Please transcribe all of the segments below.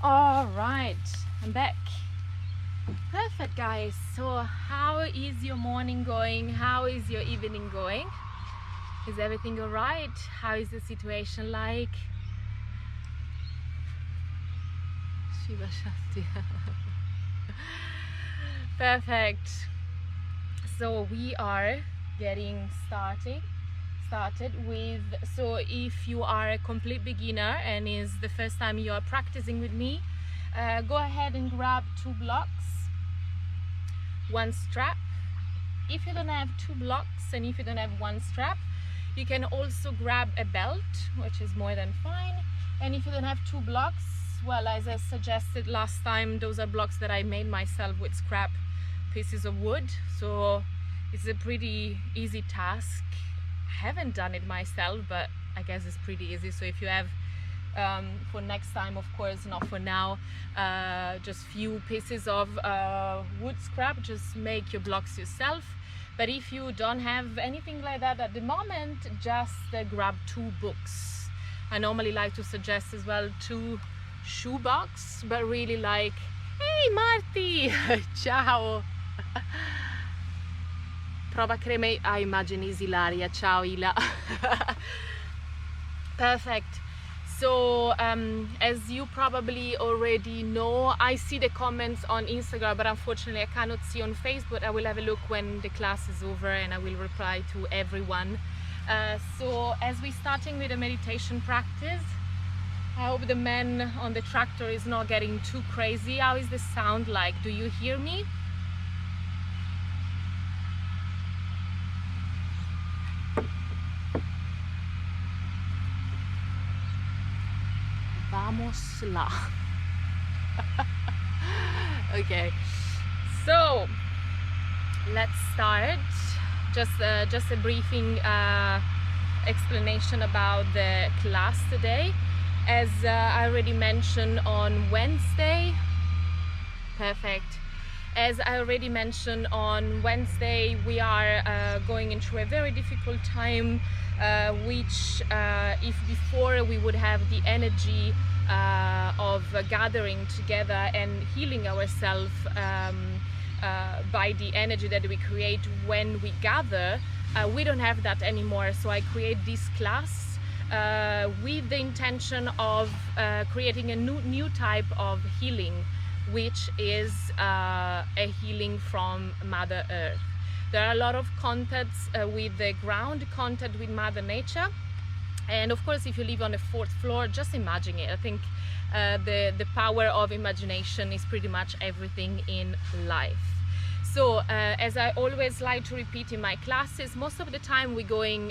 All right, I'm back. Perfect, guys. So how is your morning going? How is your evening going? Is everything all right? How is the situation like? Shiva Shakti. Perfect. So we are getting started with, so if you are a complete beginner and is the first time you are practicing with me, go ahead and grab 2 blocks, 1 strap. If you don't have 2 blocks and if you don't have 1 strap, you can also grab a belt, which is more than fine. And if you don't have 2 blocks, well, as I suggested last time, those are blocks that I made myself with scrap pieces of wood, so it's a pretty easy task. I haven't done it myself, but I guess it's pretty easy. So if you have for next time, of course, not for now, just few pieces of wood scrap, just make your blocks yourself. But if you don't have anything like that at the moment, just grab 2 books. I normally like to suggest as well 2 shoebox, but really like, hey Marti, ciao. Prova creme a immagini Ilaria, ciao Ila. Perfect. So as you probably already know, I see the comments on Instagram, but unfortunately I cannot see on Facebook. I will have a look when the class is over and I will reply to everyone. So as we're starting with a meditation practice, I hope the man on the tractor is not getting too crazy. How is the sound like? Do you hear me? Vamos lá. Okay, so let's start. Just a briefing explanation about the class today. As I already mentioned on Wednesday, perfect. As I already mentioned on Wednesday, we are going into a very difficult time, which if before we would have the energy of gathering together and healing ourselves by the energy that we create when we gather, we don't have that anymore. So I create this class with the intention of creating a new type of healing, which is a healing from Mother Earth. There are a lot of contacts with the ground, contact with Mother Nature, and of course if you live on the 4th floor, just imagine it. I think the power of imagination is pretty much everything in life. So as I always like to repeat in my classes, most of the time we're going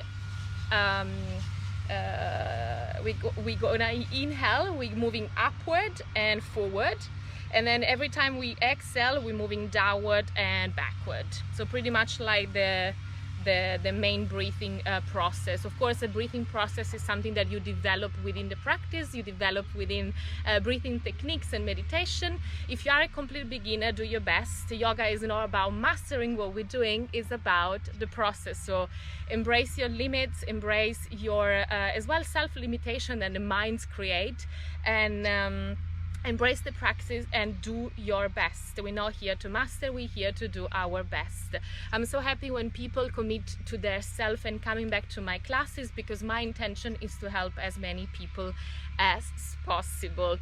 we gonna inhale, we're moving upward and forward, and then every time we exhale, we're moving downward and backward. So pretty much like the main breathing process. Of course, the breathing process is something that you develop within the practice, you develop within breathing techniques and meditation. If you are a complete beginner, do your best. Yoga is not about mastering what we're doing, it's about the process. So embrace your limits, embrace your as well self-limitation that the minds create, and embrace the practice and do your best. We're not here to master, we're here to do our best. I'm so happy when people commit to their self and coming back to my classes, because my intention is to help as many people as possible.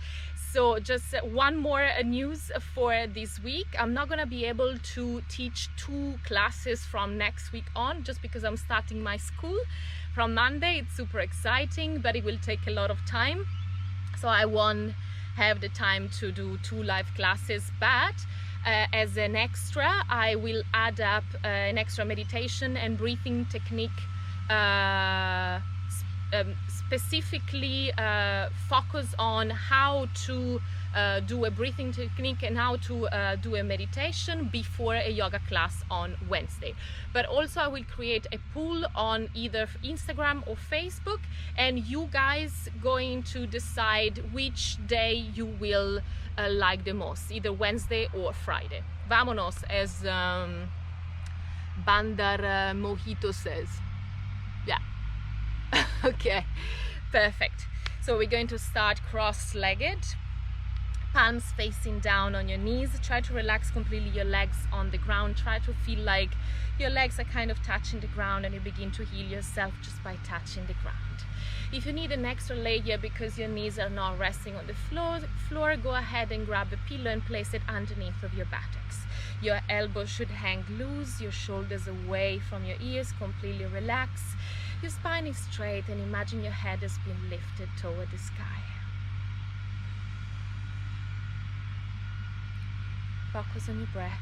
So just one more news for this week. I'm not gonna be able to teach 2 classes from next week on, just because I'm starting my school from Monday. It's super exciting, but it will take a lot of time. So I won't have the time to do 2 live classes, but as an extra I will add up an extra meditation and breathing technique, specifically focus on how to do a breathing technique and how to do a meditation before a yoga class on Wednesday. But also I will create a poll on either Instagram or Facebook, and you guys going to decide which day you will like the most, either Wednesday or Friday. Vámonos, as Bandar Mojito says. Yeah. Okay, perfect. So we're going to start cross-legged. palms facing down on your knees. Try to relax completely your legs on the ground. Try to feel like your legs are kind of touching the ground, and you begin to heal yourself just by touching the ground. If you need an extra layer because your knees are not resting on the floor, go ahead and grab a pillow and place it underneath of your buttocks. Your elbows should hang loose, your shoulders away from your ears, completely relax. Your spine is straight, and imagine your head has been lifted toward the sky. Focus on your breath.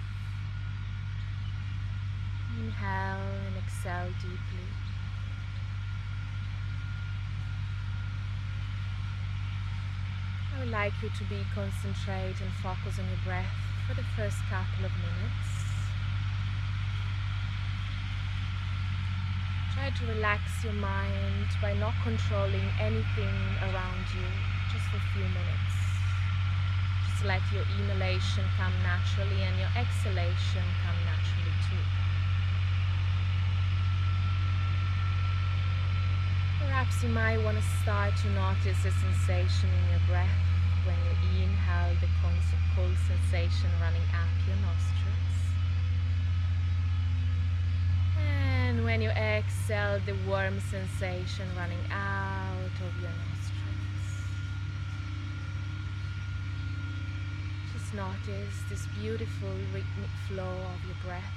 Inhale and exhale deeply. I would like you to concentrate and focus on your breath for the first couple of minutes. Try to relax your mind by not controlling anything around you, just for a few minutes. Just let your inhalation come naturally and your exhalation come naturally too. Perhaps you might want to start to notice a sensation in your breath when you inhale, the cold sensation running up your nostrils. And when you exhale, the warm sensation running out of your nostrils. Just notice this beautiful rhythmic flow of your breath.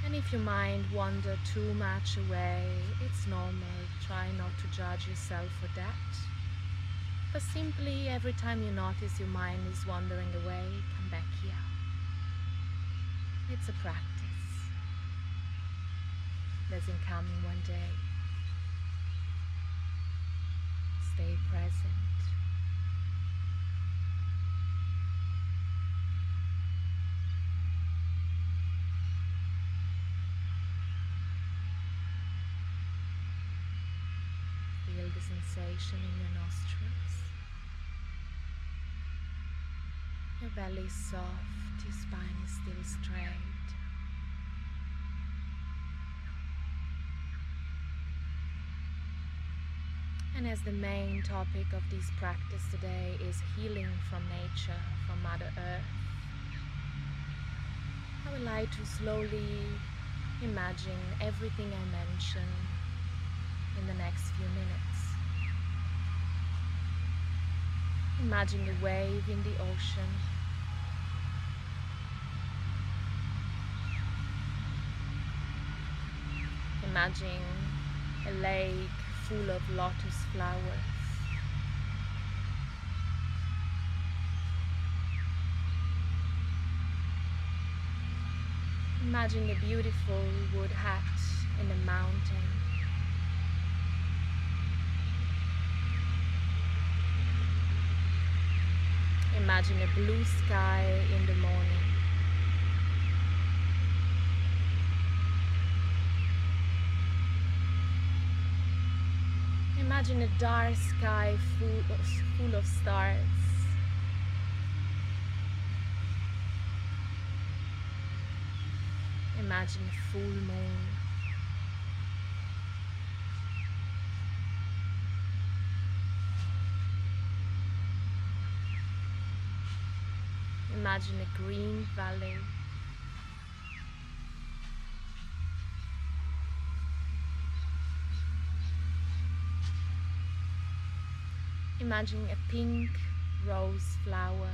And if your mind wanders too much away, it's normal. Try not to judge yourself for that. But simply, every time you notice your mind is wandering away, come back here. It's a practice. Doesn't come in one day. Stay present. Feel the sensation in your nostrils. Your belly is soft, your spine is still straight. And as the main topic of this practice today is healing from nature, from Mother Earth, I would like to slowly imagine everything I mention in the next few minutes. Imagine a wave in the ocean. Imagine a lake full of lotus flowers. Imagine a beautiful wood hut in a mountain. Imagine a blue sky in the morning. Imagine a dark sky full of stars. Imagine a full moon. Imagine a green valley. Imagine a pink rose flower.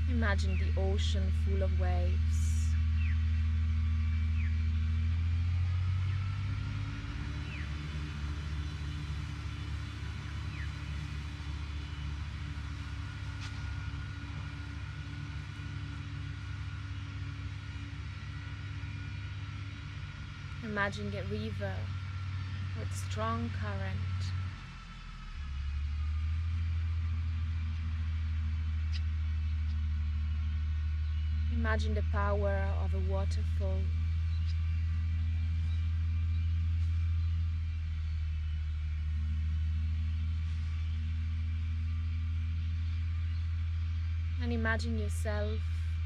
Imagine the ocean full of waves. Imagine a river with strong current. Imagine the power of a waterfall. And imagine yourself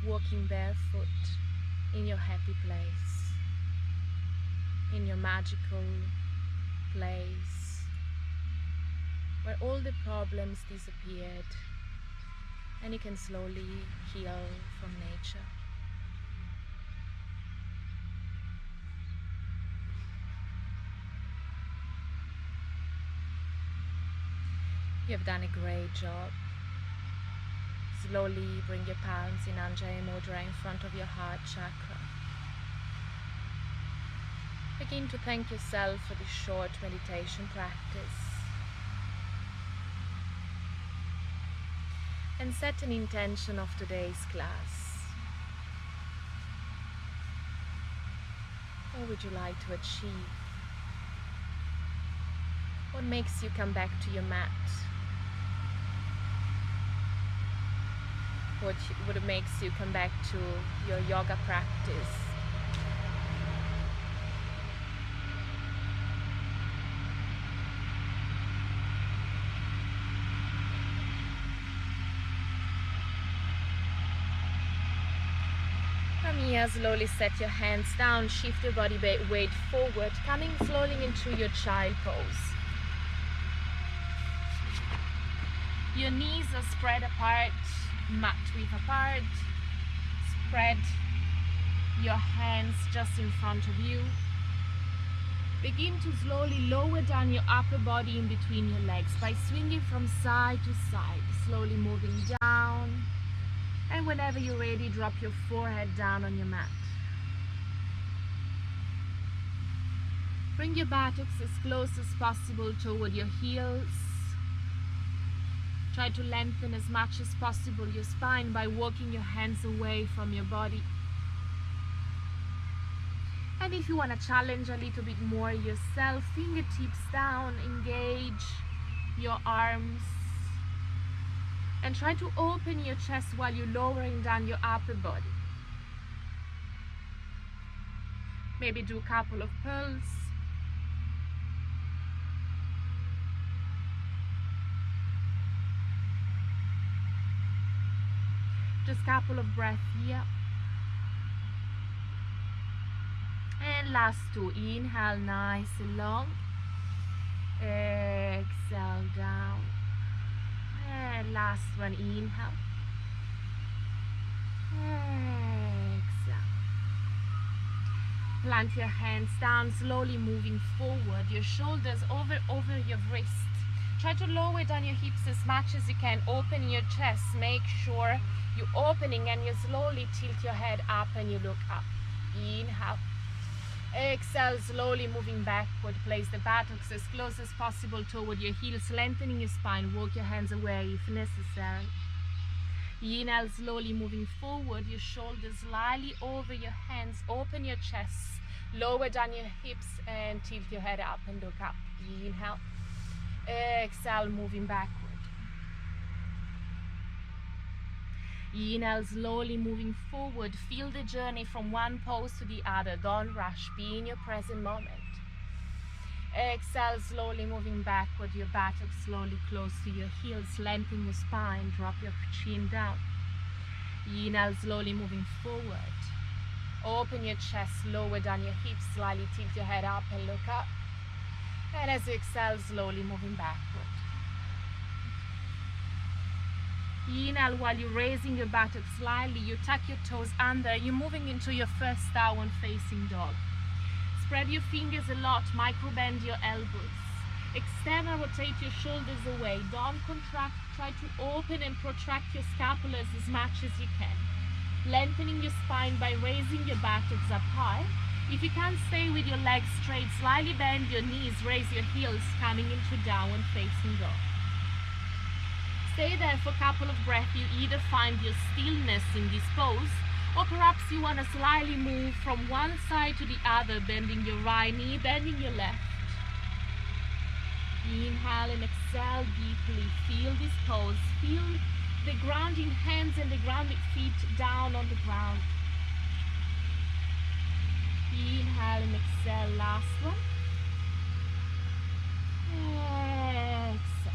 walking barefoot in your happy place, in your magical place, where all the problems disappeared and you can slowly heal from nature. You have done a great job. Slowly bring your palms in Anjali Mudra in front of your heart chakra. Begin to thank yourself for this short meditation practice. And set an intention of today's class. What would you like to achieve? What makes you come back to your mat? What makes you come back to your yoga practice? From here, slowly set your hands down, shift your body weight forward, coming slowly into your child pose. Your knees are spread apart, mat width apart. Spread your hands just in front of you. Begin to slowly lower down your upper body in between your legs by swinging from side to side, slowly moving down. And whenever you're ready, drop your forehead down on your mat. Bring your buttocks as close as possible toward your heels. Try to lengthen as much as possible your spine by walking your hands away from your body. And if you want to challenge a little bit more yourself, fingertips down, engage your arms. And try to open your chest while you're lowering down your upper body. Maybe do a couple of pulls. Just a couple of breaths here. And last two. Inhale nice and long. Exhale down. And last one. Inhale. Exhale. Plant your hands down, slowly moving forward. Your shoulders over your wrist. Try to lower down your hips as much as you can. Open your chest. Make sure you're opening and you slowly tilt your head up and you look up. Inhale. Exhale, slowly moving backward. Place the buttocks as close as possible toward your heels, lengthening your spine. Walk your hands away if necessary. Inhale, slowly moving forward. Your shoulders slightly over your hands. Open your chest. Lower down your hips and tilt your head up and look up. Inhale. Exhale, moving backward. Inhale, slowly moving forward. Feel the journey from one pose to the other. Don't rush. Be in your present moment. Exhale, slowly moving backward. Your buttocks slowly close to your heels. Lengthen your spine. Drop your chin down. Inhale, slowly moving forward. Open your chest. Lower down your hips. Slightly tilt your head up and look up. And as you exhale, slowly moving backward. Inhale, while you're raising your buttocks slightly, you tuck your toes under. You're moving into your first downward facing dog. Spread your fingers a lot, micro bend your elbows. Extend and rotate your shoulders away. Don't contract. Try to open and protract your scapulars as much as you can. Lengthening your spine by raising your buttocks up high. If you can't stay with your legs straight, slightly bend your knees, raise your heels, coming into downward facing dog. Stay there for a couple of breaths. You either find your stillness in this pose, or perhaps you want to slightly move from one side to the other, bending your right knee, bending your left. Inhale and exhale deeply. Feel this pose. Feel the grounding hands and the grounded feet down on the ground. Inhale and exhale. Last one. Exhale.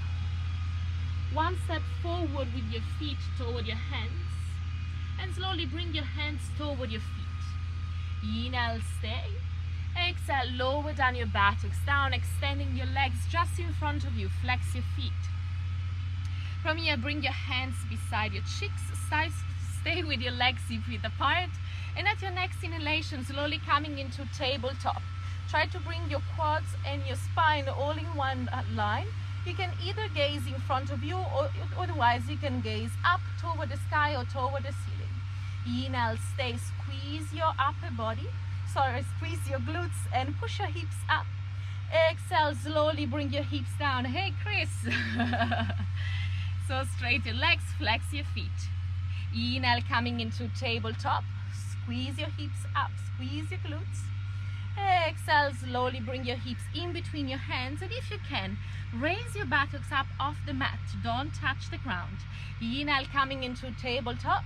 One step forward with your feet toward your hands, and slowly bring your hands toward your feet. Inhale, stay. Exhale, lower down your buttocks down, extending your legs just in front of you. Flex your feet. From here, bring your hands beside your cheeks. Stay with your legs hip width apart. And at your next inhalation, slowly coming into tabletop. Try to bring your quads and your spine all in one line. You can either gaze in front of you, or otherwise you can gaze up toward the sky or toward the ceiling. Inhale, stay, squeeze your upper body. Squeeze your glutes and push your hips up. Exhale, slowly bring your hips down. Hey, Chris. So straight your legs, flex your feet. Inhale, coming into tabletop. Squeeze your hips up, squeeze your glutes. Exhale, slowly bring your hips in between your hands, and if you can, raise your buttocks up off the mat. Don't touch the ground. Inhale, coming into tabletop.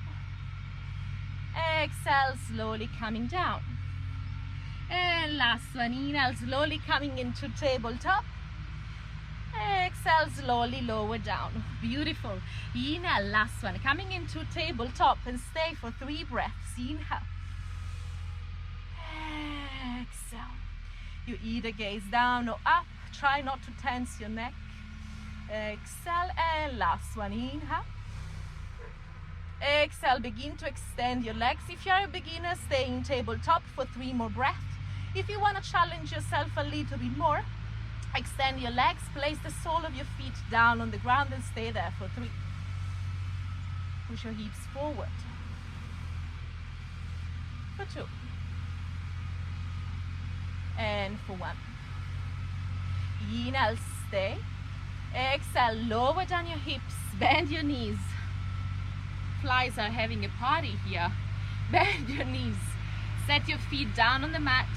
Exhale, slowly coming down. And last one, inhale, slowly coming into tabletop. Exhale, slowly lower down. Beautiful. Inhale, last one, coming into tabletop, and stay for 3 breaths. Inhale. Exhale. You either gaze down or up. Try not to tense your neck. Exhale, and last one, inhale. Exhale, begin to extend your legs. If you're a beginner, stay in tabletop for 3 more breaths. If you want to challenge yourself a little bit more, extend your legs, place the sole of your feet down on the ground and stay there for 3. Push your hips forward. For 2. And for 1. Inhale, stay. Exhale, lower down your hips, bend your knees. Flies are having a party here. Bend your knees. Set your feet down on the mat.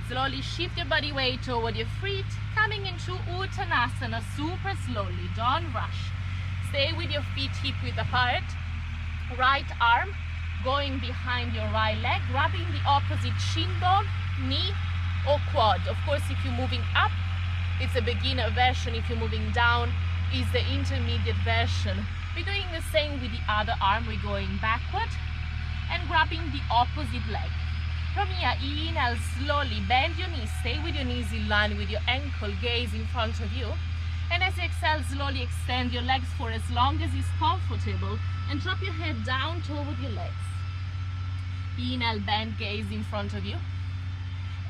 Slowly shift your body weight toward your feet, coming into Uttanasana super slowly. Don't rush. Stay with your feet hip width apart. Right arm going behind your right leg, grabbing the opposite shin bone, knee or quad. Of course, if you're moving up, it's a beginner version. If you're moving down, is the intermediate version. We're doing the same with the other arm. We're going backward and grabbing the opposite leg. From here, inhale, slowly bend your knees. Stay with your knees in line with your ankle, gaze in front of you. And as you exhale, slowly extend your legs for as long as is comfortable and drop your head down toward your legs. Inhale, bend, gaze in front of you.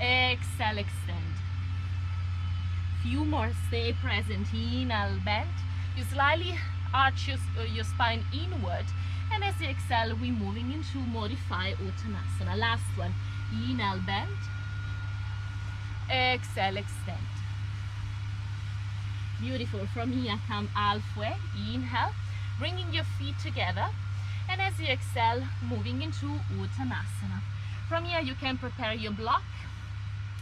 Exhale, extend. Few more, stay present. Inhale, bend. You slightly arch your spine inward. And as you exhale, we're moving into modified Uttanasana. Last one. Inhale, bend. Exhale, extend. Beautiful. From here, come halfway. Inhale, bringing your feet together. And as you exhale, moving into Uttanasana. From here, you can prepare your block.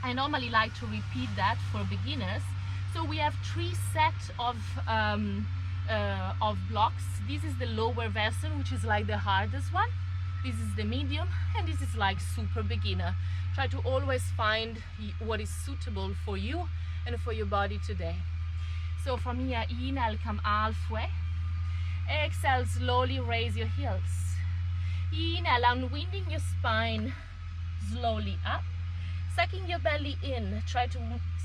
I normally like to repeat that for beginners. So we have 3 sets of blocks. This is the lower version, which is like the hardest one. This is the medium, and this is like super beginner. Try to always find what is suitable for you and for your body today. So from here, inhale, come halfway. Exhale, slowly raise your heels. Inhale, unwinding your spine slowly up. Sucking your belly in. Try to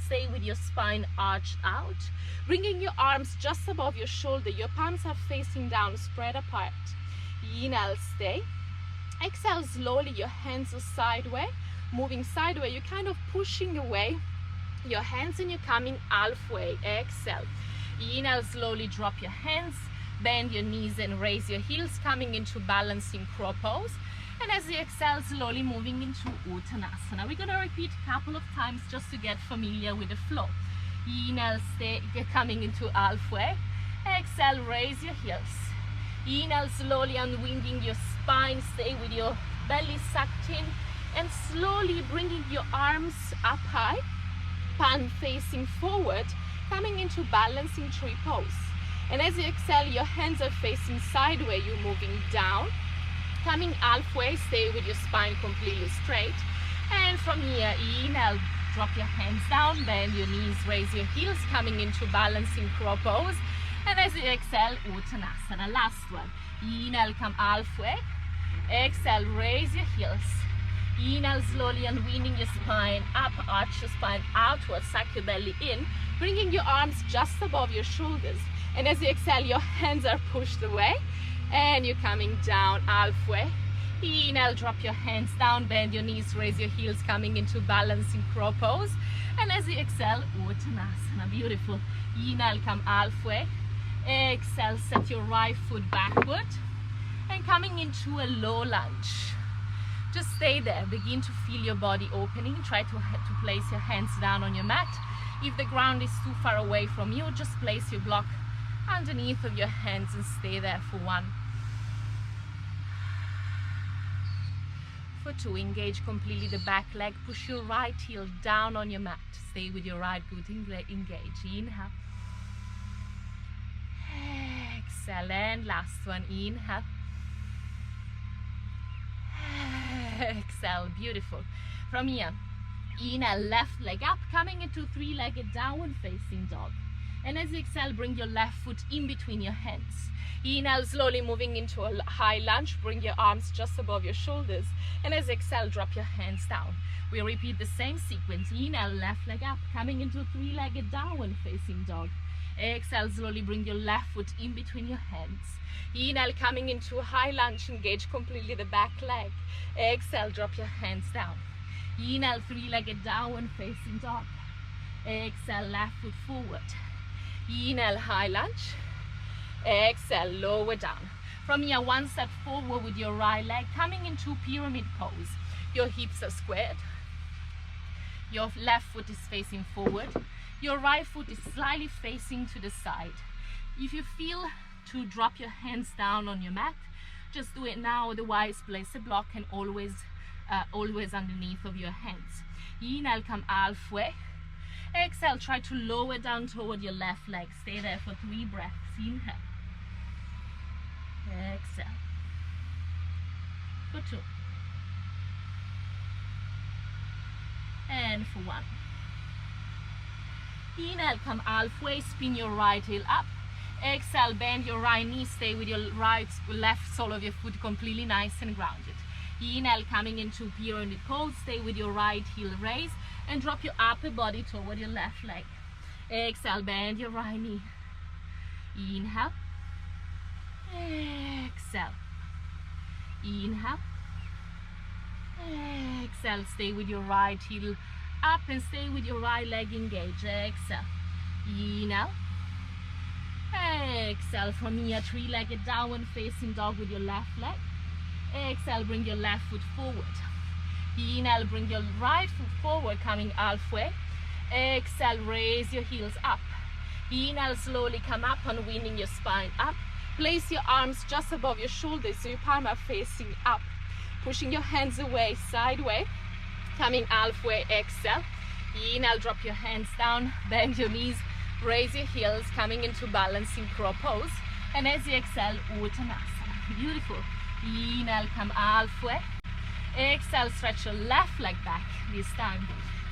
stay with your spine arched out. Bringing your arms just above your shoulder. Your palms are facing down, spread apart. Inhale, stay. Exhale, slowly, your hands are sideways. Moving sideways, you're kind of pushing away your hands and you're coming halfway. Exhale. Inhale, slowly drop your hands. Bend your knees and raise your heels, coming into balancing crow pose. And as you exhale, slowly moving into Uttanasana. We're going to repeat a couple of times just to get familiar with the flow. Inhale, stay, coming into halfway. Exhale, raise your heels. Inhale, slowly unwinding your spine. Stay with your belly sucked in. And slowly bringing your arms up high. Palm facing forward. Coming into balancing tree pose. And as you exhale, your hands are facing sideways. You're moving down. Coming halfway, stay with your spine completely straight. And from here, inhale, drop your hands down, bend your knees, raise your heels, coming into balancing crow pose. And as you exhale, Uttanasana. Last one. Inhale, come halfway. Exhale, raise your heels. Inhale, slowly unwinding your spine up, arch your spine outward, suck your belly in, bringing your arms just above your shoulders. And as you exhale, your hands are pushed away and you're coming down halfway. Inhale, drop your hands down, bend your knees, raise your heels, coming into balancing crow pose. And as you exhale, Uttanasana. Beautiful. Inhale, come halfway. Exhale, set your right foot backward and coming into a low lunge. Just stay there. Begin to feel your body opening. Try to place your hands down on your mat. If the ground is too far away from you, just place your block underneath of your hands and stay there for 1. For 2, engage completely the back leg. Push your right heel down on your mat. Stay with your right foot engage. Inhale. Exhale, and last one. Inhale. Exhale. Beautiful. From here, inhale, left leg up, coming into 3-legged downward facing dog. And as you exhale, bring your left foot in between your hands. Inhale, slowly moving into a high lunge. Bring your arms just above your shoulders. And as you exhale, drop your hands down. We repeat the same sequence. Inhale, left leg up, coming into 3-legged downward facing dog. Exhale, slowly bring your left foot in between your hands. Inhale, coming into a high lunge, engage completely the back leg. Exhale, drop your hands down. Inhale, 3-legged downward facing dog. Exhale, left foot forward. Inhale, high lunge. Exhale, lower down. From here, 1 step forward with your right leg, coming into pyramid pose. Your hips are squared. Your left foot is facing forward. Your right foot is slightly facing to the side. If you feel to drop your hands down on your mat, just do it now. Otherwise, place a block and always underneath of your hands. Inhale, come halfway. Exhale, try to lower down toward your left leg. Stay there for 3 breaths. Inhale. Exhale. For 2. And for 1. Inhale, come halfway, spin your right heel up. Exhale, bend your right knee, stay with your left sole of your foot completely nice and grounded. Inhale, coming into pyramid pose, stay with your right heel raised and drop your upper body toward your left leg. Exhale, bend your right knee. Inhale. Exhale. Inhale. Exhale, stay with your right heel up and stay with your right leg engaged. Exhale. Inhale. Exhale. From here, 3-legged downward facing dog with your left leg. Exhale, bring your left foot forward. Inhale, bring your right foot forward, coming halfway. Exhale, raise your heels up. Inhale, slowly come up, unwinding your spine up. Place your arms just above your shoulders so your palms are facing up. Pushing your hands away, sideways. Coming halfway, exhale. Inhale, drop your hands down, bend your knees, raise your heels, coming into balancing crow pose. And as you exhale, Uttanasana. Beautiful. Inhale, come halfway. Exhale, stretch your left leg back this time.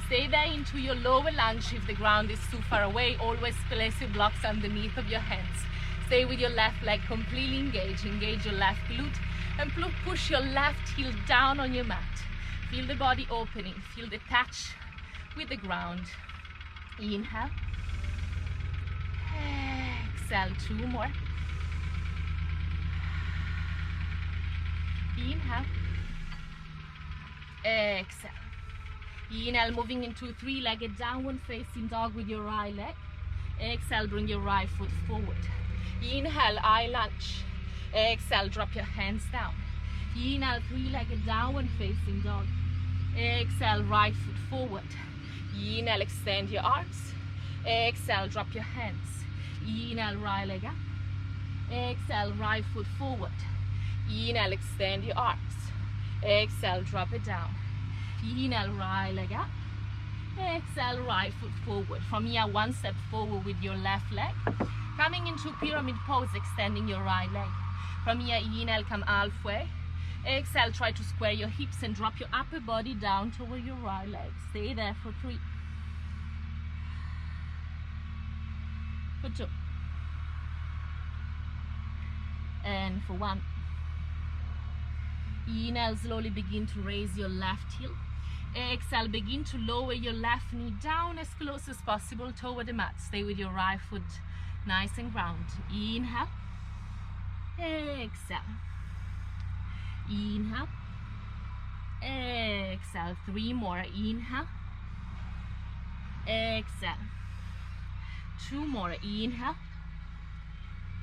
Stay there into your lower lunge. If the ground is too far away, always place your blocks underneath of your hands. Stay with your left leg completely engaged. Engage your left glute and push your left heel down on your mat. Feel the body opening. Feel the touch with the ground. Inhale. Exhale, 2 more. Inhale. Exhale. Inhale, moving into 3-legged downward facing dog with your right leg. Exhale, bring your right foot forward. Inhale, high lunge. Exhale, drop your hands down. Inhale, 3-legged downward facing dog. Exhale, right foot forward. Inhale, extend your arms. Exhale, drop your hands. Inhale, right leg up. Exhale, right foot forward. Inhale, extend your arms. Exhale, drop it down. Inhale, right leg up. Exhale, right foot forward. From here, 1 step forward with your left leg. Coming into pyramid pose, extending your right leg. From here, inhale, come halfway. Exhale, try to square your hips and drop your upper body down toward your right leg. Stay there for 3. For 2. And for 1. Inhale, slowly begin to raise your left heel. Exhale, begin to lower your left knee down as close as possible toward the mat. Stay with your right foot nice and ground. Inhale. Exhale. Inhale. Exhale. 3 more. Inhale. Exhale. 2 more. Inhale.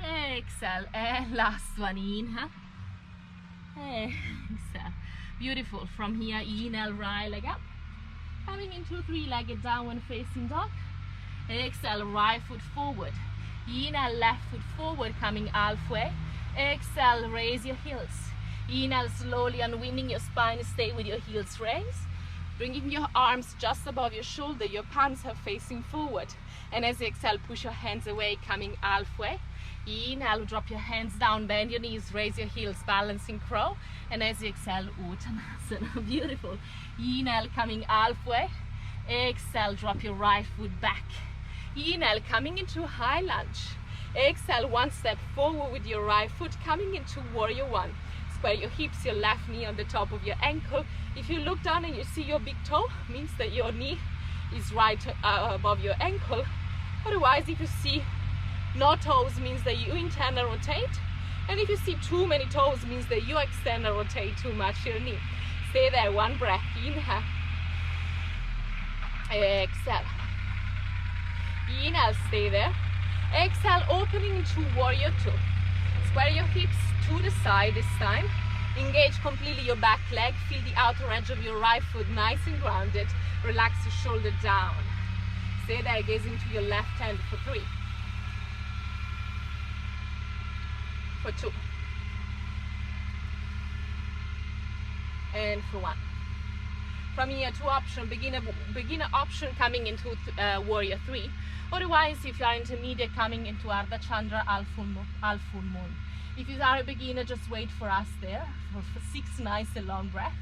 Exhale. And last one. Inhale. Exhale. Beautiful. From here, inhale, right leg up. Coming into 3-legged downward facing dog. Exhale, right foot forward. Inhale, left foot forward, coming halfway. Exhale, raise your heels. Inhale, slowly unwinding your spine. Stay with your heels raised. Bringing your arms just above your shoulder. Your palms are facing forward. And as you exhale, push your hands away, coming halfway. Inhale, drop your hands down, bend your knees, raise your heels, balancing crow. And as you exhale, Uttanasana. Beautiful. Inhale, coming halfway. Exhale, drop your right foot back. Inhale, coming into high lunge. Exhale, 1 step forward with your right foot, coming into warrior 1. Square your hips, your left knee on the top of your ankle. If you look down and you see your big toe, means that your knee is right above your ankle. Otherwise, if you see no toes, means that you internal rotate. And if you see too many toes, means that you external rotate too much your knee. Stay there, 1 breath. Inhale. Exhale. Inhale, stay there. Exhale, opening into warrior 2. Square your hips to the side this time. Engage completely your back leg. Feel the outer edge of your right foot nice and grounded. Relax your shoulder down. Stay there, gaze into your left hand for 3. For 2. And for 1. From here, 2 option, beginner option coming into warrior 3. Otherwise, if you are intermediate, coming into Ardha Chandra, half full moon. If you are a beginner, just wait for us there for 6 nice and long breaths.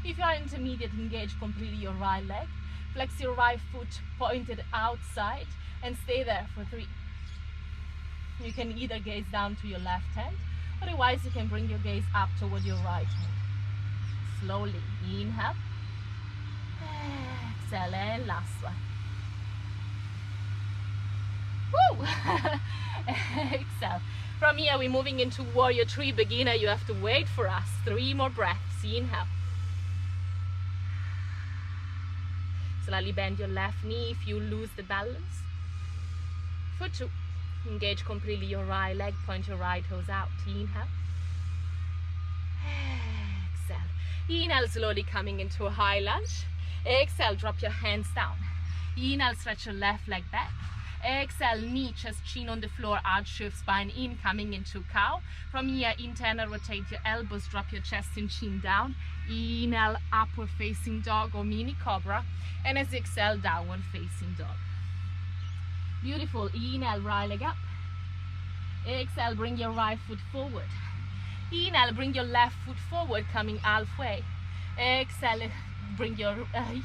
If you are intermediate, engage completely your right leg. Flex your right foot pointed outside and stay there for 3. You can either gaze down to your left hand, otherwise you can bring your gaze up toward your right hand. Slowly, inhale. Exhale, and last one. Woo! Exhale. From here, we're moving into warrior 3. Beginner, you have to wait for us. 3 more breaths. Inhale. Slightly bend your left knee if you lose the balance. For 2. Engage completely your right leg. Point your right toes out. Inhale. Exhale. Inhale, slowly coming into a high lunge. Exhale, drop your hands down. Inhale, stretch your left leg back. Exhale, knee, chest, chin on the floor, arch your spine in, coming into cow. From here, internal rotate your elbows, drop your chest and chin down. Inhale, upward facing dog or mini cobra. And as you exhale, downward facing dog. Beautiful. Inhale, right leg up. Exhale, bring your right foot forward. Inhale, bring your left foot forward, coming halfway. Exhale, bring your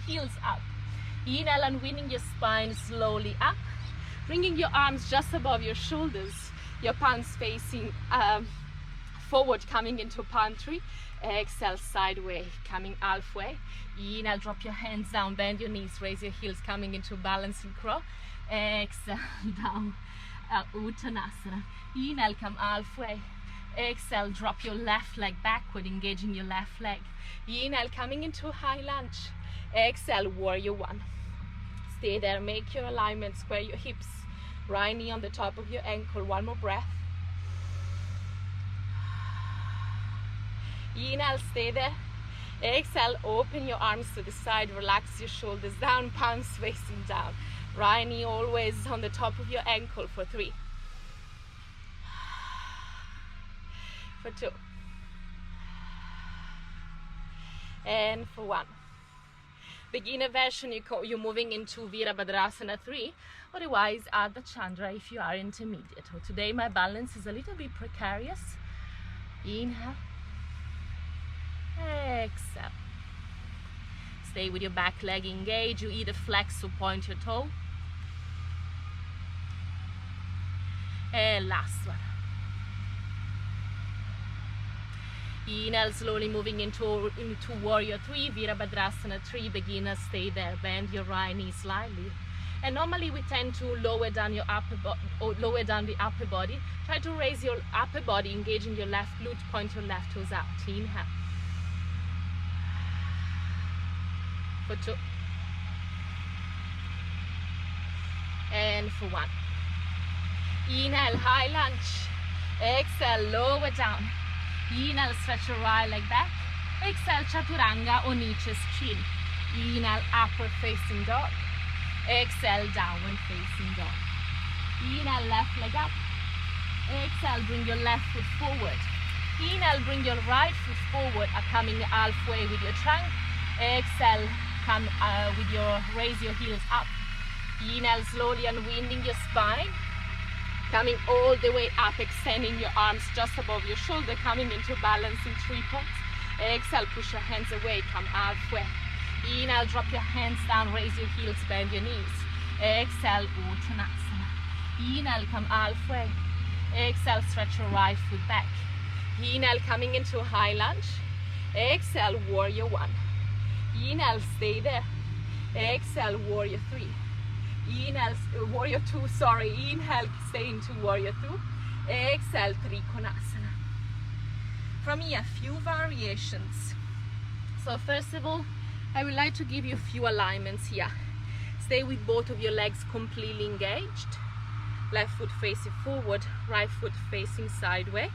heels up. Inhale, unwinding your spine slowly up. Bringing your arms just above your shoulders. Your palms facing forward, coming into palm tree. Exhale, sideways, coming halfway. Inhale, drop your hands down, bend your knees, raise your heels, coming into balancing crow. Exhale, down, Uttanasana. Inhale, come halfway. Exhale, drop your left leg backward, engaging your left leg. Inhale, coming into high lunge. Exhale, warrior 1. Stay there, make your alignment, square your hips. Right knee on the top of your ankle. 1 more breath. Inhale, stay there. Exhale, open your arms to the side, relax your shoulders down, palms facing down. Right knee always on the top of your ankle for 3. For 2. And for 1. Beginner version, you're moving into Virabhadrasana 3. Otherwise, Ardha Chandra if you are intermediate. So today my balance is a little bit precarious. Inhale. Exhale. Stay with your back leg engaged. You either flex or point your toe. And last one. Inhale, slowly moving into warrior 3, Virabhadrasana 3, beginner, stay there, bend your right knee slightly. And normally we tend to lower down the upper body. Try to raise your upper body, engaging your left glute, point your left toes out. Inhale. For 2. And for 1. Inhale, high lunge. Exhale, lower down. Inhale, stretch your right leg back. Exhale, chaturanga or niches chin. Inhale, upward facing dog. Exhale, downward facing dog. Inhale, left leg up. Exhale, bring your left foot forward. Inhale, bring your right foot forward, coming halfway with your trunk. Exhale, come raise your heels up. Inhale, slowly unwinding your spine. Coming all the way up, extending your arms just above your shoulder, coming into balancing 3 points. Exhale, push your hands away, come halfway. Inhale, drop your hands down, raise your heels, bend your knees. Exhale, Uttanasana. Inhale, come halfway. Exhale, stretch your right foot back. Inhale, coming into high lunge. Exhale, warrior 1. Inhale, stay there. Exhale, warrior 3. Inhale, warrior 2, sorry. Inhale, stay into warrior 2. Exhale, Trikonasana. From here, a few variations. So first of all, I would like to give you a few alignments here. Stay with both of your legs completely engaged. Left foot facing forward, right foot facing sideways.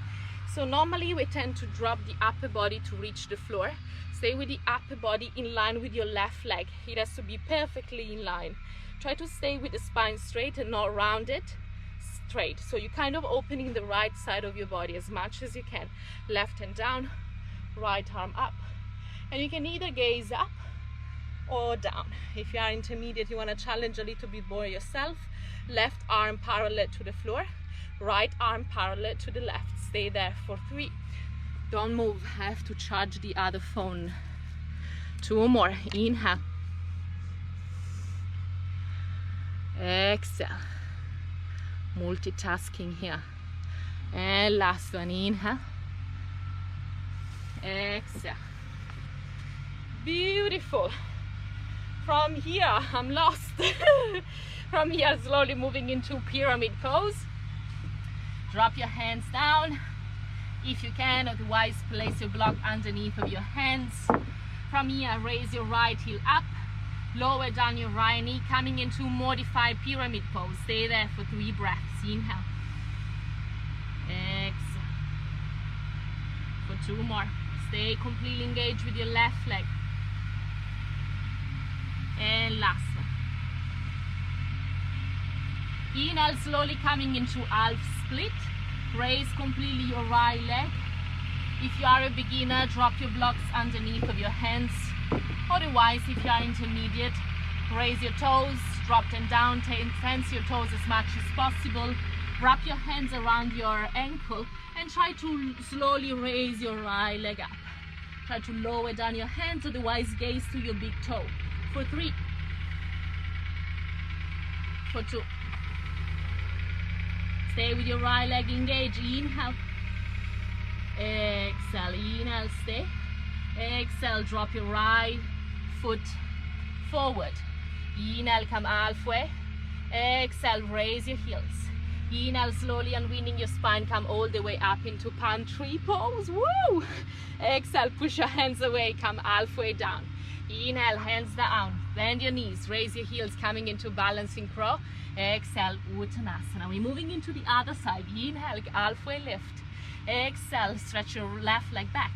So normally we tend to drop the upper body to reach the floor. Stay with the upper body in line with your left leg. It has to be perfectly in line. Try to stay with the spine straight and not rounded, straight. So you're kind of opening the right side of your body as much as you can. Left hand down, right arm up. And you can either gaze up or down. If you are intermediate, you want to challenge a little bit more yourself. Left arm parallel to the floor, right arm parallel to the left. Stay there for 3. Don't move. I have to charge the other phone. 2 more. Inhale. Exhale. Multitasking here. And last one. Inhale. Exhale. Beautiful. From here, I'm lost. From here, slowly moving into pyramid pose. Drop your hands down if you can, otherwise place your block underneath of your hands. From here, raise your right heel up, lower down your right knee, coming into modified pyramid pose. Stay there for 3 breaths. Inhale. Exhale. For 2 more. Stay completely engaged with your left leg. And last one. Inhale, slowly coming into half split. Raise completely your right leg. If you are a beginner, drop your blocks underneath of your hands. Otherwise, if you are intermediate, raise your toes, drop them down, tense your toes as much as possible. Wrap your hands around your ankle and try to slowly raise your right leg up. Try to lower down your hands, otherwise gaze to your big toe. For 3. For 2. Stay with your right leg engaged. Inhale. Exhale. Inhale, stay. Exhale, drop your right foot forward. Inhale, come halfway. Exhale, raise your heels. Inhale, slowly unwinding your spine, come all the way up into palm tree pose. Woo! Exhale, push your hands away, come halfway down. Inhale, hands down, bend your knees, raise your heels, coming into balancing crow. Exhale, Uttanasana. We're moving into the other side. Inhale, halfway lift. Exhale, stretch your left leg back.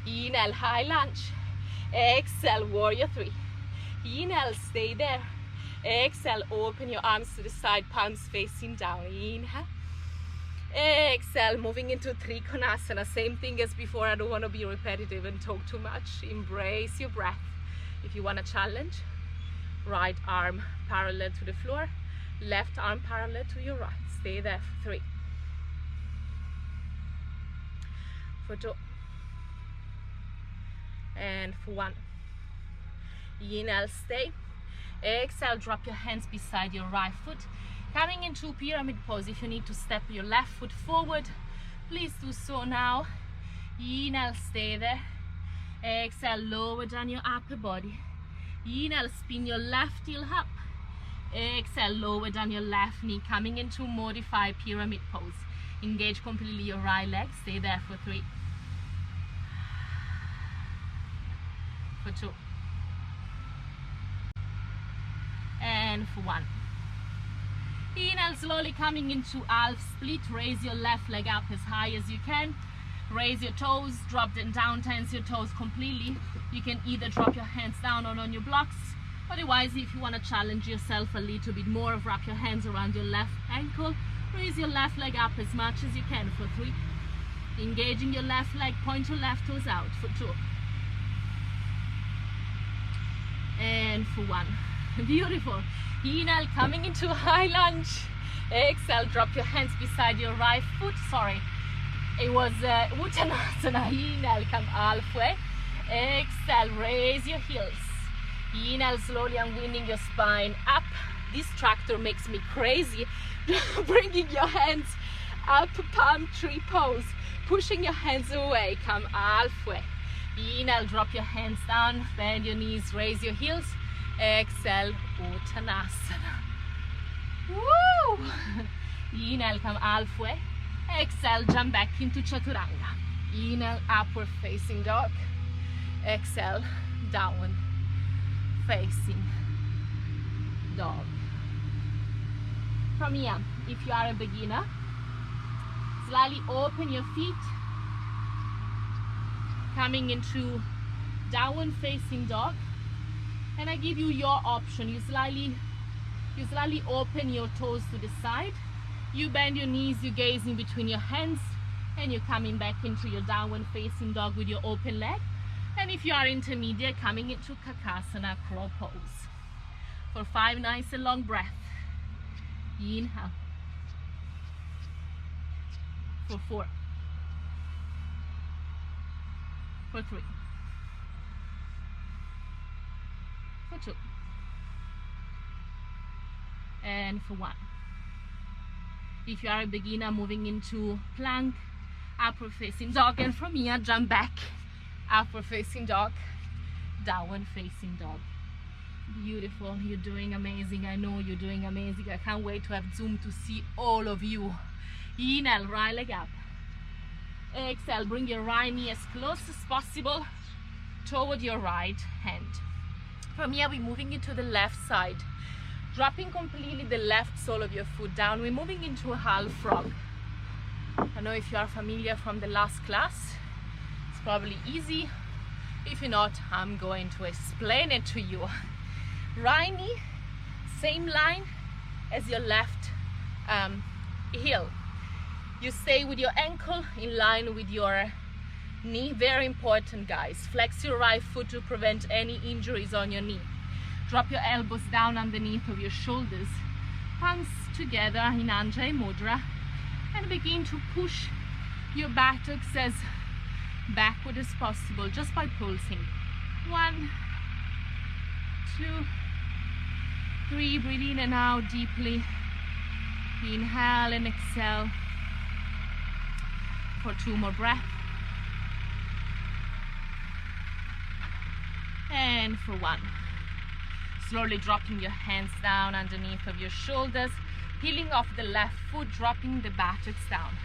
Inhale, high lunge. Exhale, warrior 3. Inhale, stay there. Exhale, open your arms to the side, palms facing down. Inhale. Exhale, moving into Trikonasana. Same thing as before. I don't want to be repetitive and talk too much. Embrace your breath. If you want to challenge, right arm parallel to the floor, left arm parallel to your right. Stay there for 3. For 2. And for 1. Inhale, stay. Exhale, drop your hands beside your right foot. Coming into pyramid pose. If you need to step your left foot forward, please do so now. Inhale, stay there. Exhale, lower down your upper body. Inhale, spin your left heel up. Exhale, lower down your left knee, coming into modified pyramid pose. Engage completely your right leg. Stay there for 3, for 2, and for 1. Inhale, slowly coming into half split. Raise your left leg up as high as you can. Raise your toes, drop them down, tense your toes completely. You can either drop your hands down or on your blocks. Otherwise, if you want to challenge yourself a little bit more, wrap your hands around your left ankle. Raise your left leg up as much as you can for 3. Engaging your left leg, point your left toes out for 2. And for 1. Beautiful. Inhale, coming into a high lunge. Exhale, drop your hands beside your right foot. Sorry, it was Uttanasana. Inhale, come halfway. Exhale, raise your heels. Inhale, slowly unwinding your spine up. This tractor makes me crazy. Bringing your hands up, palm tree pose. Pushing your hands away, come halfway. Inhale, drop your hands down, bend your knees, raise your heels. Exhale, Uttanasana. Woo! Inhale, come halfway. Exhale, jump back into Chaturanga. Inhale, upward facing dog. Exhale, downward facing dog. From here, if you are a beginner, slightly open your feet, coming into downward facing dog. And I give you your option. You slightly open your toes to the side. You bend your knees, you gaze in between your hands, and you're coming back into your downward facing dog with your open leg. And if you are intermediate, coming into Kakasana, crow pose. For 5 nice and long breaths. Inhale. For 4. For 3. For 2. And for 1. If you are a beginner, moving into plank, upward facing dog, and from here jump back, upward facing dog, downward facing dog. Beautiful. You're doing amazing. I know you're doing amazing. I can't wait to have Zoom to see all of you. Inhale, right leg up. Exhale, bring your right knee as close as possible toward your right hand. From here, we're moving into the left side, dropping completely the left sole of your foot down. We're moving into a half frog. I know if you are familiar from the last class, it's probably easy. If you're not, I'm going to explain it to you. Right knee, same line as your left heel. You stay with your ankle in line with your knee. Very important, guys. Flex your right foot to prevent any injuries on your knee. Drop your elbows down underneath of your shoulders. Palms together in Anjali Mudra. And begin to push your buttocks as backward as possible just by pulsing. 1, 2, 3. Breathe in and out deeply. Inhale and exhale for 2 more breaths. And for 1. Slowly dropping your hands down underneath of your shoulders, peeling off the left foot, dropping the buttocks down.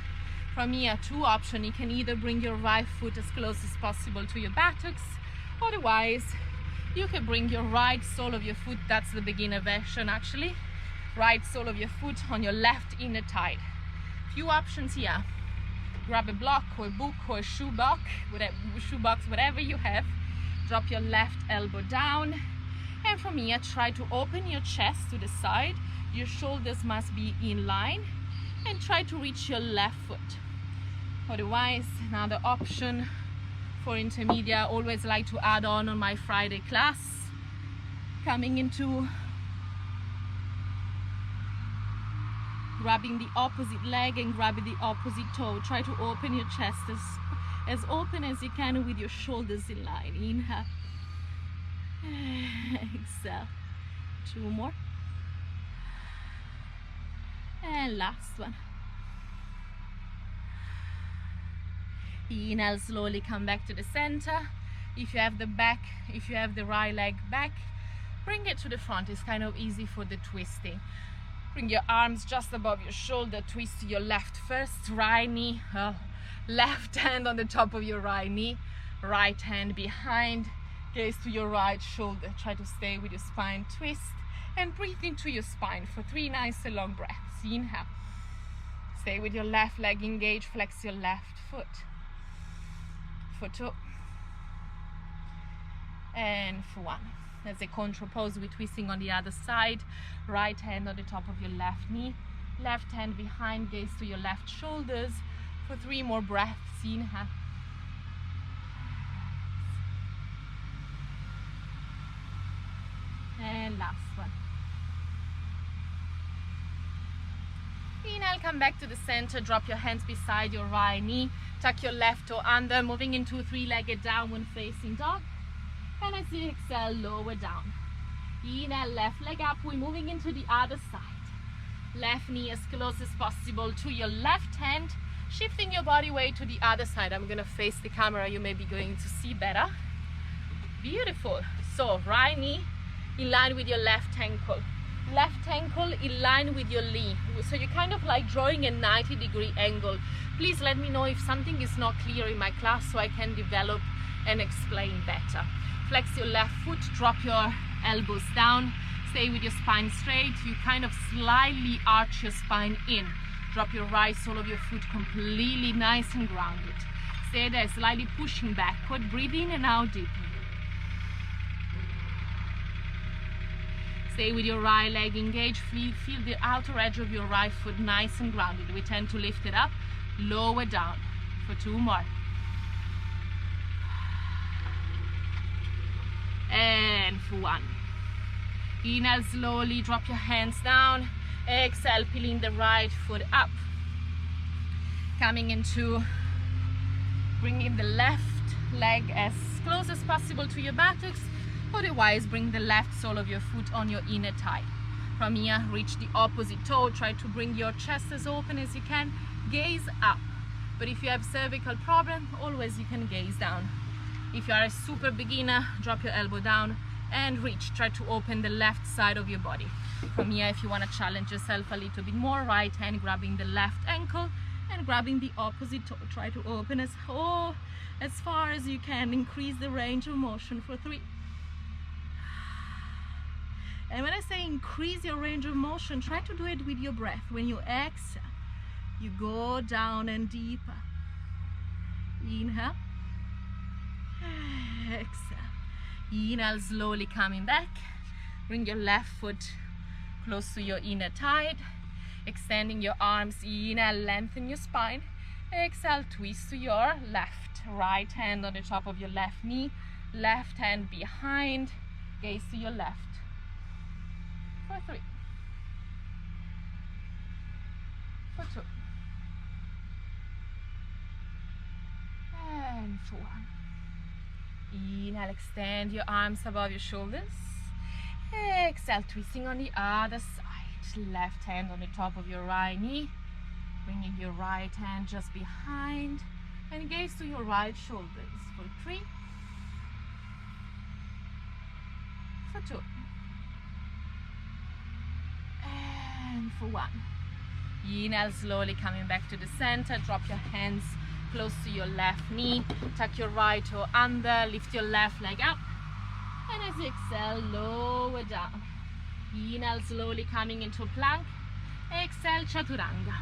From here, 2 options. You can either bring your right foot as close as possible to your buttocks, otherwise you can bring your right sole of your foot, that's the beginner version actually, right sole of your foot on your left inner thigh. Few options here. Grab a block or a book or a shoebox, whatever you have. Drop your left elbow down, and from here try to open your chest to the side. Your shoulders must be in line, and try to reach your left foot. Otherwise, another option for intermediate, I always like to add on my Friday class, coming into grabbing the opposite leg and grabbing the opposite toe. Try to open your chest as open as you can with your shoulders in line. Inhale. Exhale. 2 more. And last one. Inhale, slowly come back to the center. If you have the right leg back, bring it to the front. It's kind of easy for the twisting. Bring your arms just above your shoulder, twist to your left first, right knee, left hand on the top of your right knee, right hand behind, gaze to your right shoulder. Try to stay with your spine twist and breathe into your spine for 3 nice and long breaths. Inhale. Stay with your left leg engaged, flex your left foot. Foot up. And for 1. That's a control pose. We're twisting on the other side. Right hand on the top of your left knee. Left hand behind, gaze to your left shoulders. For 3 more breaths. Inhale. And last one. Inhale, come back to the center. Drop your hands beside your right knee. Tuck your left toe under, moving into 3-legged downward facing dog. And as you exhale, lower down. Inhale, left leg up. We're moving into the other side. Left knee as close as possible to your left hand. Shifting your body weight to the other side. I'm going to face the camera. You may be going to see better. Beautiful. So, right knee in line with your left ankle. Left ankle in line with your knee. So you're kind of like drawing a 90-degree angle. Please let me know if something is not clear in my class so I can develop and explain better. Flex your left foot, drop your elbows down, stay with your spine straight. You kind of slightly arch your spine in. Drop your right sole of your foot completely nice and grounded. Stay there, slightly pushing backward. Breathe in and out deeply. Stay with your right leg engaged. Feel the outer edge of your right foot nice and grounded. We tend to lift it up, lower down for 2 more. And for 1. Inhale, slowly drop your hands down. Exhale, peeling the right foot up. Coming into bringing the left leg as close as possible to your buttocks. Otherwise, bring the left sole of your foot on your inner thigh. From here, reach the opposite toe. Try to bring your chest as open as you can. Gaze up. But if you have cervical problem, always you can gaze down. If you are a super beginner, drop your elbow down and reach. Try to open the left side of your body. From here, if you want to challenge yourself a little bit more, right hand grabbing the left ankle and grabbing the opposite toe. Try to open as far as you can. Increase the range of motion for 3. And when I say increase your range of motion, try to do it with your breath. When you exhale, you go down and deeper. Inhale. Exhale. Inhale, slowly coming back. Bring your left foot close to your inner thigh. Extending your arms. Inhale, lengthen your spine. Exhale, twist to your left. Right hand on the top of your left knee. Left hand behind. Gaze to your left. For 3. For 2. And for 1. Inhale, extend your arms above your shoulders. Exhale, twisting on the other side. Left hand on the top of your right knee. Bringing your right hand just behind. And gaze to your right shoulders. For 3. For 2. And for 1. Inhale, slowly coming back to the center. Drop your hands close to your left knee. Tuck your right toe under. Lift your left leg up. And as you exhale, lower down. Inhale, slowly coming into plank. Exhale, chaturanga.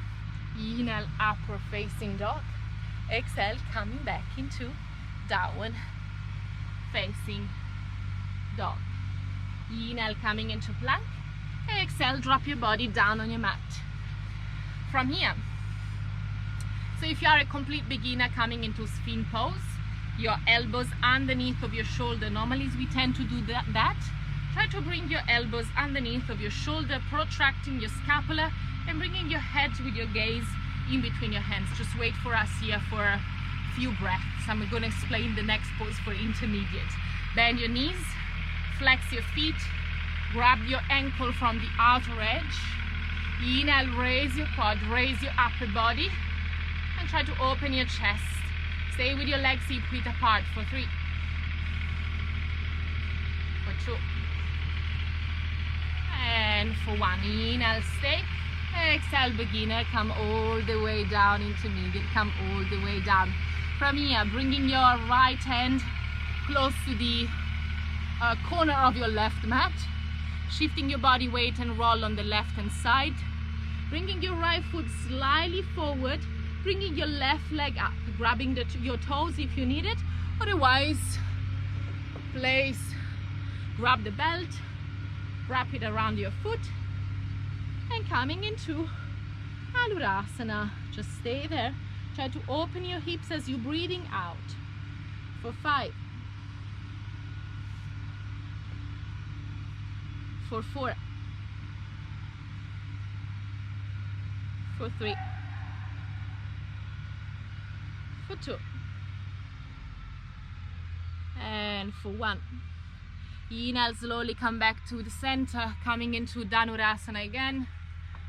Inhale, upward facing dog. Exhale, coming back into downward facing dog. Inhale, coming into plank. Exhale, drop your body down on your mat. From here, so if you are a complete beginner coming into sphin pose, your elbows underneath of your shoulder. Normally we tend to do that. Try to bring your elbows underneath of your shoulder, protracting your scapula and bringing your head with your gaze in between your hands. Just wait for us here for a few breaths. I'm going to explain the next pose for intermediate. Bend your knees, flex your feet, grab your ankle from the outer edge. Inhale, raise your quad, raise your upper body, and try to open your chest. Stay with your legs hip width apart for 3, for 2, and for 1. Inhale, stay. Exhale, beginner, come all the way down. Intermediate, come all the way down. From here, bringing your right hand close to the corner of your left mat, shifting your body weight and roll on the left hand side, bringing your right foot slightly forward, bringing your left leg up, grabbing your toes if you need it, otherwise grab the belt, wrap it around your foot, and coming into Dhanurasana. Just stay there. Try to open your hips as you're breathing out for 5, for 4, for 3, for 2, and for 1. Inhale, slowly come back to the center, coming into Dhanurasana again.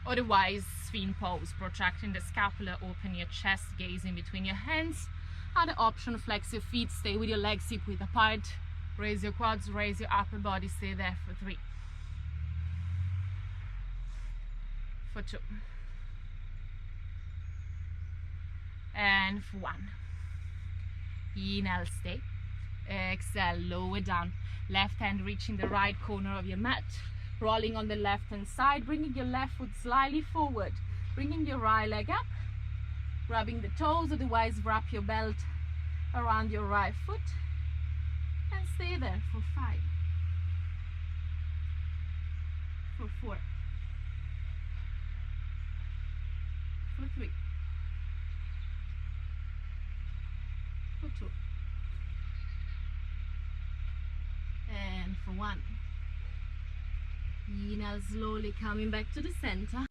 Otherwise, sphinx pose, protracting the scapula, open your chest, gaze in between your hands. Other option, flex your feet, stay with your legs hip width apart. Raise your quads, raise your upper body, stay there for 3, for 2, and for 1. Inhale, stay. Exhale, lower down. Left hand reaching the right corner of your mat, rolling on the left hand side, bringing your left foot slightly forward, bringing your right leg up, grabbing the toes, otherwise wrap your belt around your right foot, and stay there for 5, for 4, for 3, for 2, and for 1. Inhale, slowly coming back to the center.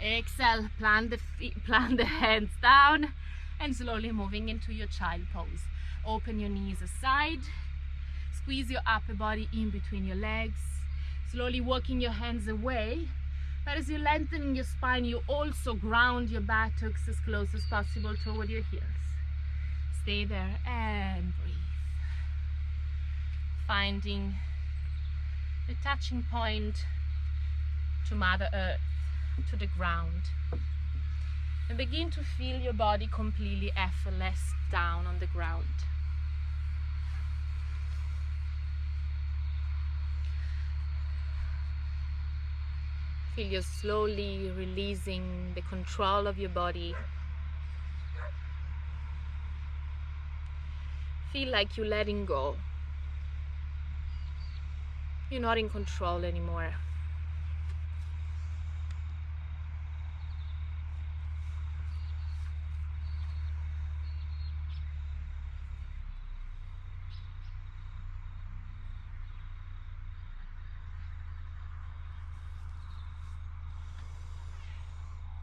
Exhale, plant the hands down, and slowly moving into your child pose. Open your knees aside, squeeze your upper body in between your legs, slowly walking your hands away. But as you're lengthening your spine, you also ground your buttocks as close as possible toward your heels. Stay there and breathe. Finding the touching point to Mother Earth, to the ground, and begin to feel your body completely effortless down on the ground. Feel you slowly releasing the control of your body. Feel like you're letting go. You're not in control anymore.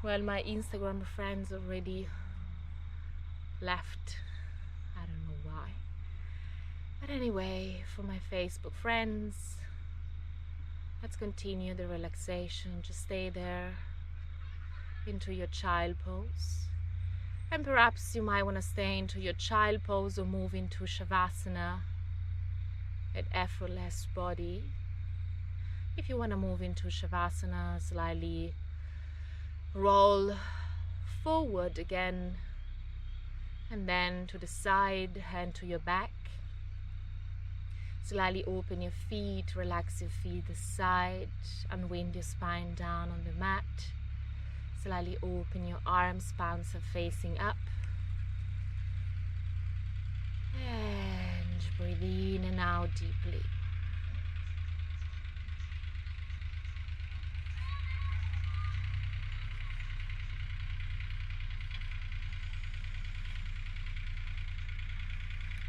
Well, my Instagram friends already left. I don't know why. But anyway, for my Facebook friends, let's continue the relaxation. Just stay there into your child pose. And perhaps you might want to stay into your child pose or move into Shavasana, an effortless body. If you want to move into Shavasana, slightly roll forward again, and then to the side, hand to your back. Slightly open your feet, relax your feet aside, unwind your spine down on the mat. Slightly open your arms, palms are facing up. And breathe in and out deeply.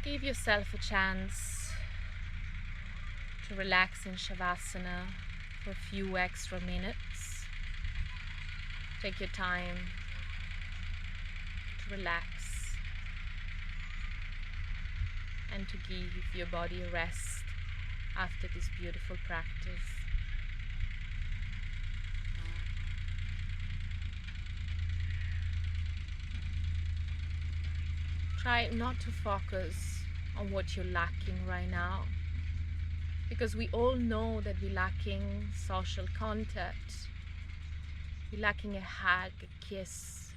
Give yourself a chance to relax in Shavasana for a few extra minutes. Take your time to relax and to give your body a rest after this beautiful practice. try not to focus on what you're lacking right now, because we all know that we're lacking social contact, we're lacking a hug, a kiss,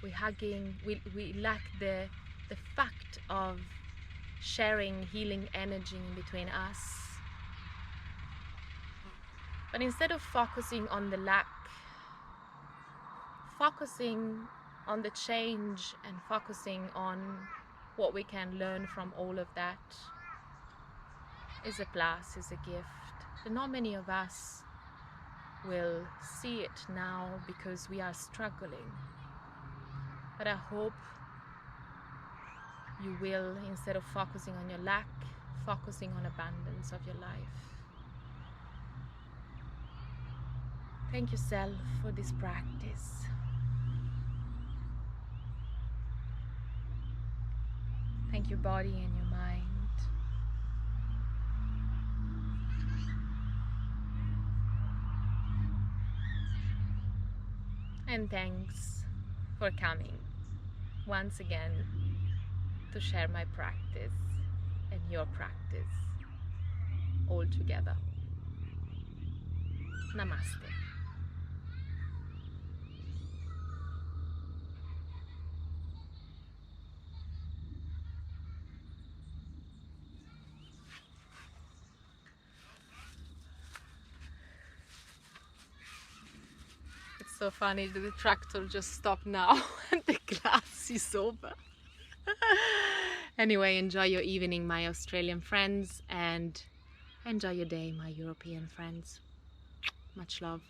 we lack the fact of sharing healing energy in between us. But instead of focusing on the lack, focusing on the change and focusing on what we can learn from all of that is a plus, is a gift. But not many of us will see it now because we are struggling. But I hope you will, instead of focusing on your lack, focusing on abundance of your life. Thank yourself for this practice. Thank your body and your mind. And thanks for coming once again to share my practice and your practice all together. Namaste. It's so funny that the tractor just stopped now and the glass is over. Anyway, enjoy your evening, my Australian friends, and enjoy your day, my European friends. Much love.